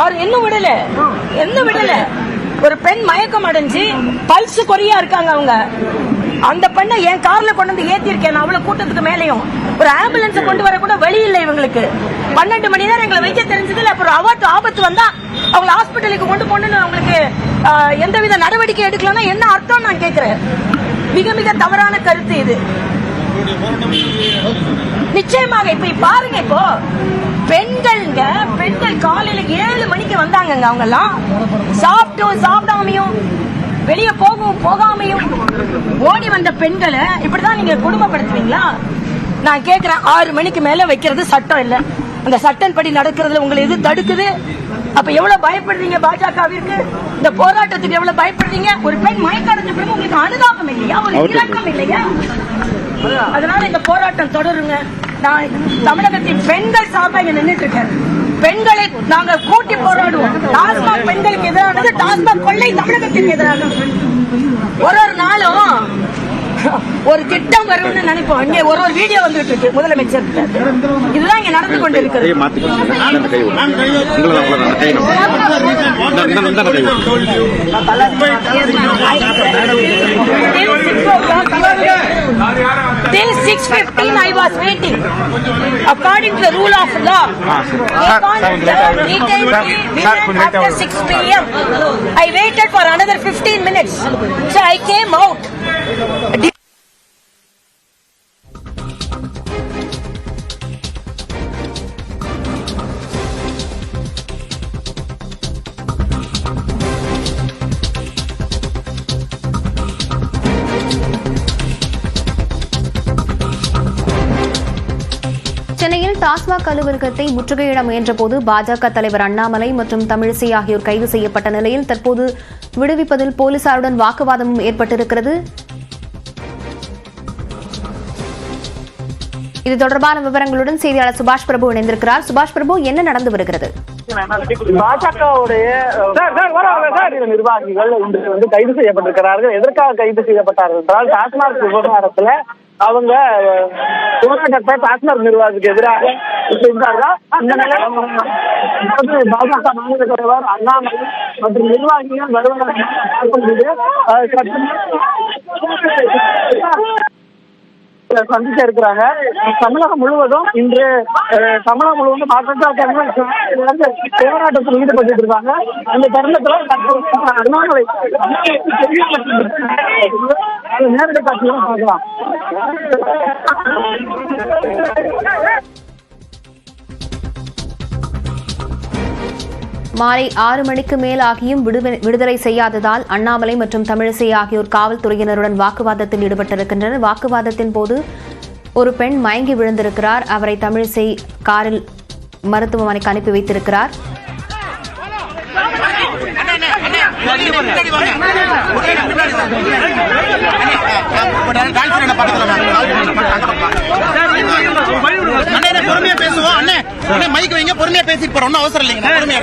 அவர் இன்னும் விடல ஒரு பெண் மயக்கம் அடைஞ்சு பல்ஸ் குறையா இருக்காங்க. அவங்க அந்த பெண்ணை என் கார்ல கொண்டு வந்து ஏத்திருக்கேன். அவ்வளவு கூட்டத்துக்கு மேலையும் ஒரு ஆம்புலன்ஸ் கொண்டு வர கூட வழி இல்லை இவங்களுக்கு. 12 மணி நேரம் எங்களை வைக்க தெரிஞ்சதுல அப்புறம் ஆபத்து வந்தா அவங்க ஹாஸ்பிட்டலுக்கு கொண்டு போகணும்னு அவங்களுக்கு எந்தவித நடவடிக்கை எடுக்கலன்னா என்ன அர்த்தம் நான் கேட்கிறேன். மிக மிக தவறான கருத்து இது. நிச்சயமாக இப்ப பாருங்க, இப்போ பெண்கள் காலையில 7 மணிக்கு வந்தாங்க. அவங்க எல்லாம் சாப்பிடாமையும் வெளியே போகாமையும் ஓடி வந்த பெண்களை இப்படிதான் நீங்க குடும்பப்படுத்துவீங்களா? நான் கேக்குறேன், 6 மணிக்கு மேல வைக்கிறது சட்டம் இல்ல. அந்த சட்டம் படி நடக்கிறதுல உங்களை எது தடுக்குது? அப்ப எவ்வளவு பயப்படுறீங்க பாஜகவிற்கு? இந்த போராட்டத்துக்கு எவ்வளவு பயப்படுறீங்க? ஒரு பெண் மயக்கடைஞ்ச பிறகு உங்களுக்கு அனுதாபம் இல்லையா? ஒரு இலக்கம் இல்லையா? அதனால இந்த போராட்டம் தொடருங்க. நான் தமிழகத்தின் பெண்கள் சார்பாக இங்க நின்றுட்டு இருக்கேன். பெண்களை நாங்கள் கூட்டி போராடுவோம். டாஸ்மாக் பெண்களுக்கு எதிரானது, டாஸ்மாக் கொள்ளை தமிழகத்திற்கு எதிரானது. ஒரு நாளும் ஒரு திட்டம் வரும்னு நினைப்போம். இங்கே ஒரு வீடியோ வந்துட்டு இருக்கு முதலமைச்சர். இதுதான் இங்க நடந்து கொண்டு இருக்கிறது. Till 6:15 I was waiting. According to the rule of law, after 6 p.m. I waited for another 15 minutes. So I came out. சென்னையில் டாஸ்மாக் அலுவலகத்தை முற்றுகையிட முயன்றபோது பாஜக தலைவர் அண்ணாமலை மற்றும் தமிழிசை ஆகியோர் கைது செய்யப்பட்ட நிலையில் தற்போது விடுவிப்பதில் போலீசாருடன் வாக்குவாதமும் ஏற்பட்டிருக்கிறது. இது தொடர்பான விவரங்களுடன் செய்தியாளர் சுபாஷ் பிரபு இணைந்திருக்கிறார். சுபாஷ் பிரபு, என்ன நடந்து வருகிறது? பாஜகவுடைய நிர்வாகிகள் இன்று கைது செய்யப்பட்டிருக்கிறார்கள். எதற்காக கைது செய்யப்பட்டார்கள் என்றால், டாஸ்மாக் விவகாரத்துல அவங்க போராட்டத்தை டாஸ்மாக் நிர்வாகத்துக்கு எதிராக செஞ்சார்கள். அந்த நிலையில் பாஜக மாநில தலைவர் அண்ணாமலை மற்றும் நிர்வாகிகள் வருவதாக சந்திக்க இருக்கிறாங்க. தமிழகம் முழுவதும் இன்று போராட்டத்தில் ஈடுபட்டு இருக்காங்க. அந்த தருணத்தில் அண்ணாமலை நேரடி காட்சியும் பார்க்கலாம். மாலை 6 மணிக்கு மேல் ஆகியும் விடுதலை செய்யாததால் அண்ணாமலை மற்றும் தமிழிசை ஆகியோர் காவல்துறையினருடன் வாக்குவாதத்தில் ஈடுபட்டிருக்கின்றனர். வாக்குவாதத்தின் போது ஒரு பெண் மயங்கி விழுந்திருக்கிறார். அவரை தமிழிசை காரில் மருத்துவமனைக்கு அனுப்பி வைத்திருக்கிறார். பொறுமையா பேசுவோம். அண்ணே மைக் வைங்க, பொறுமையா பேசிட்டு போறோம். ஒன்னும் அவசரம் இல்லைங்க. பொறுமையா